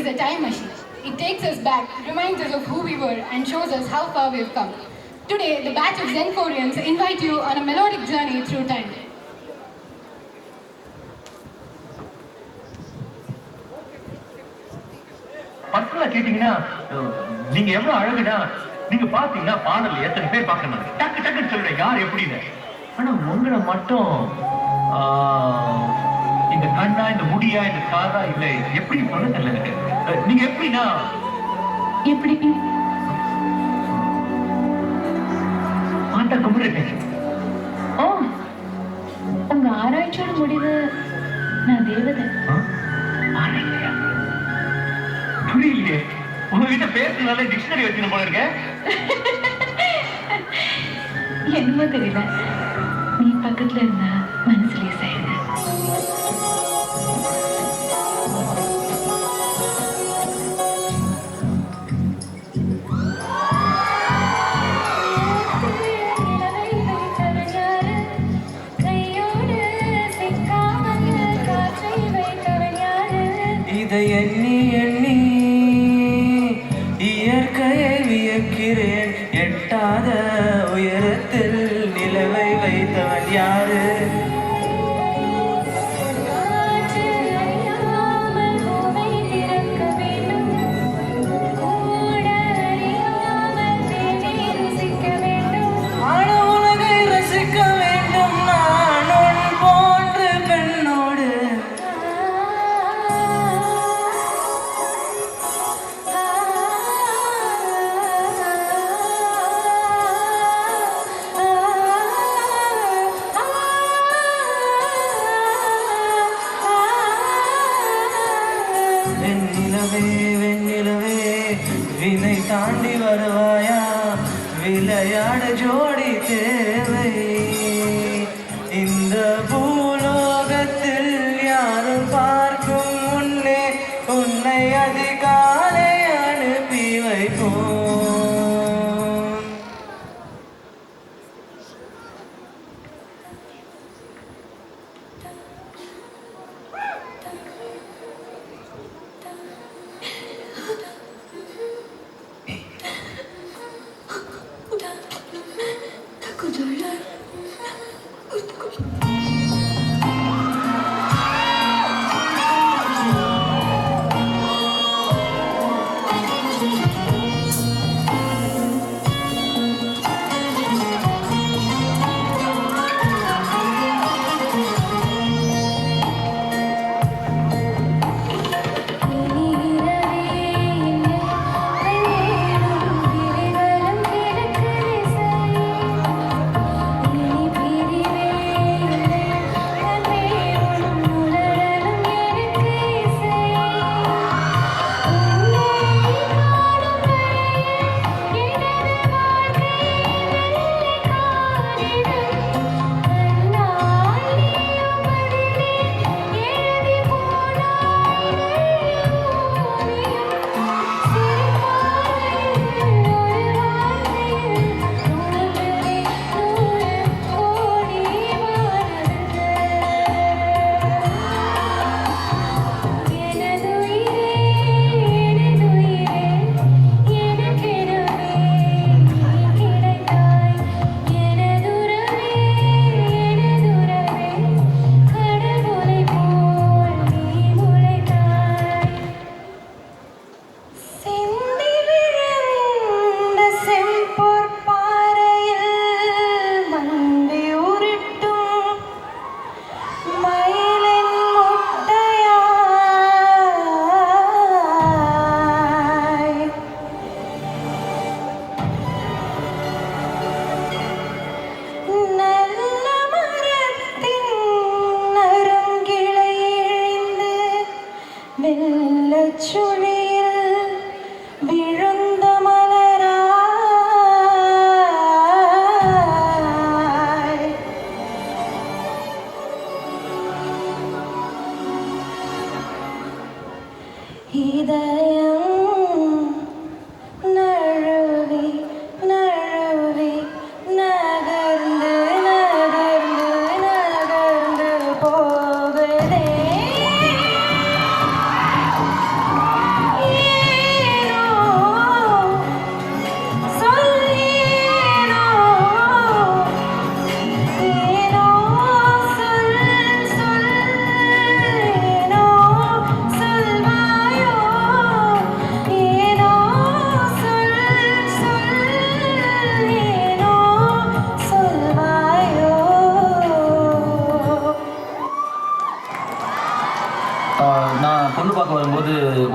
is a time machine. It takes us back, reminds us of who we were, and shows us how far we have come. Today, the batch of Zenforians invite you on a melodic journey through time. பர்சனலா கேட்டீங்கன்னா நீங்க எவ்வளவு அழகுனா நீங்க பாத்தீங்கன்னா பாடல் எத்தனை பேர் பார்க்கணும் டக்கு டக்குன்னு சொல்றேன் யார் எப்படின்னு. ஆனா உங்களை மட்டும் இந்த கண்ணா இந்த முடியா இந்த காதா இல்ல எப்படி சொல்ல தெரியல எனக்கு. நீங்க எப்படின்னா எப்படி பாட்டா கும்பிடுறேன். ஓ, உங்க ஆராய்ச்சியோட முடிவு நான் தேவதை. ஆராய்ச்சியா புரியலையே. உங்ககிட்ட பேசுனாலே டிக்ஷனரி வச்சுன்னு போல இருக்க. என்னமோ தெரியல, நீ பக்கத்துல இருந்தா மனசுலயே செய்யுது. இதை எண்ணி எண்ணி இயற்கையை வியக்கிறேன். எட்டாத உயரத்தில் நிலவை வைத்தவன் யாரு? வெண்ணிலவே வினை தாண்டி வருவாயா? விளையாட ஜோடி தேவை. இந்த பூலோகத்தில் யாரும் பார்க்கும் முன்னே உன்னை அதிகாலை அனுப்பி வைப்போம்.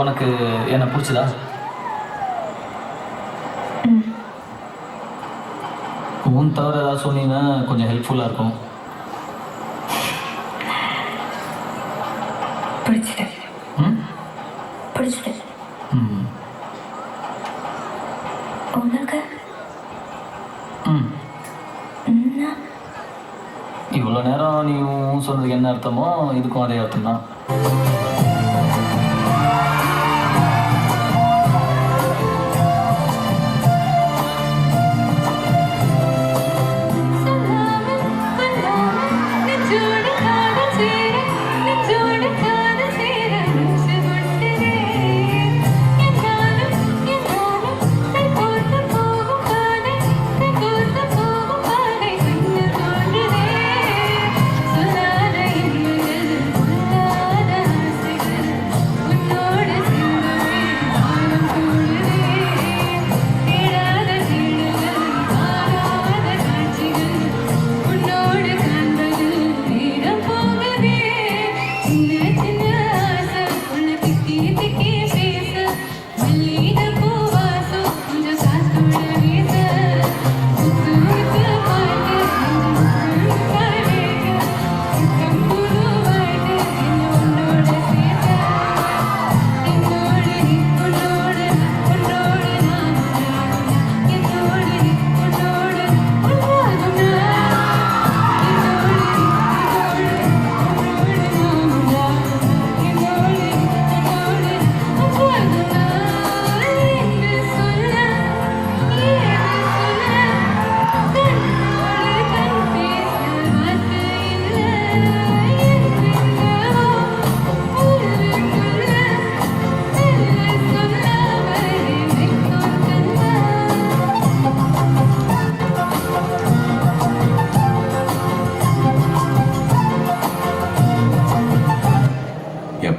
உனக்கு என்ன பிடிச்சதா? உன் தவிர ஏதாவது சொன்னீங்கன்னா கொஞ்சம் ஹெல்ப்ஃபுல்லாக இருக்கும். பிடிச்சது. பிடிச்சது. உங்களுக்கு? இவ்வளோ நேரம் நீ சொன்னதுக்கு என்ன அர்த்தமோ இதுக்கும் அதே அர்த்தம் தான்.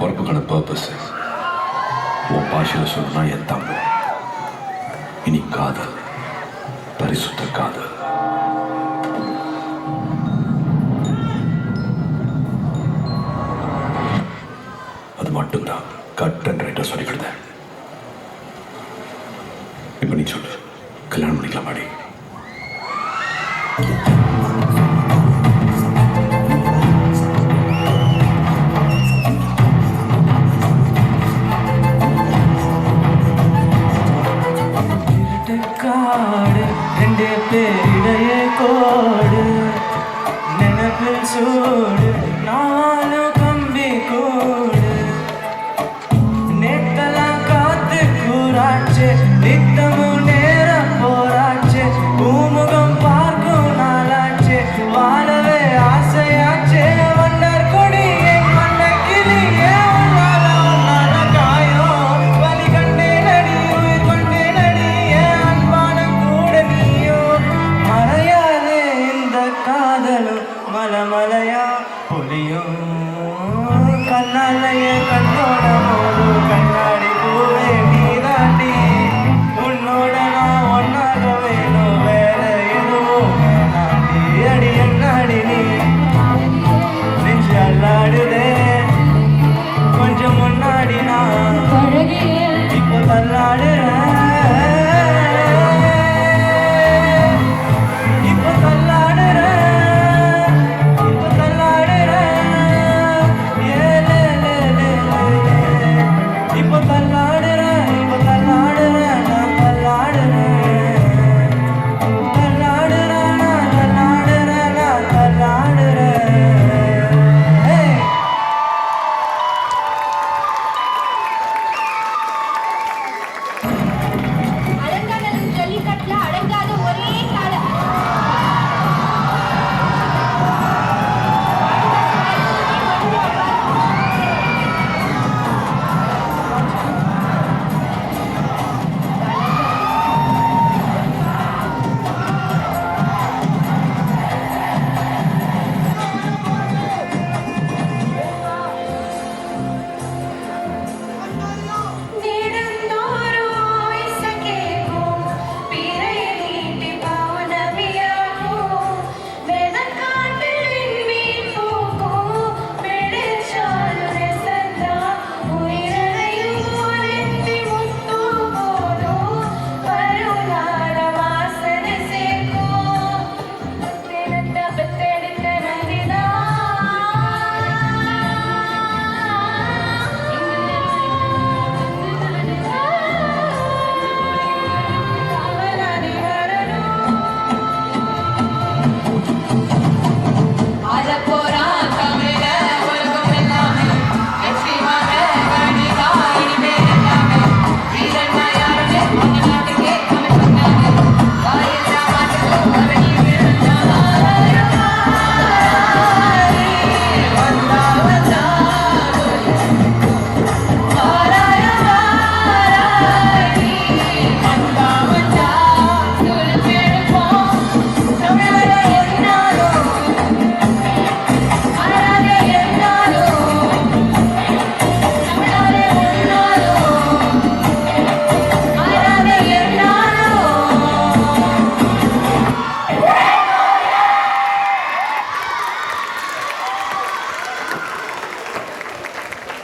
பொறுப்புக்கான பர்பஸ் உன் பாஷையில் சொல்லணும்னா என் தமிழ். இனி காதல், பரிசுத்த காதல். அது மட்டும்தான் கட் அண்ட் ரைட்டாக சொல்லி கொடுத்தேன். இப்போ நீ சொல்லு, கல்யாணம் பண்ணிக்கலாம் மாடி? காடு ரெண்டு பேரிடையே கோடு, நினைப்பில் சூடு நானும் கம்பி கூடு. நேத்தெல்லாம் காத்து கூறாச்சு, நித்தமும் நேரம் போராச்சு. பூமுகம் பார்க்கும் நாளாச்சு, வாழவே ஆசையாச்சு. வண்ணர் கொடி என் மண்ண கிளியே, உன்னால காயம் வலி கண்டே நடி, உயிர் கொண்டே நடி. மறையாதே இந்த காதலும் மலமலையா பொலியும், கண்ணாலையே கண்ணோட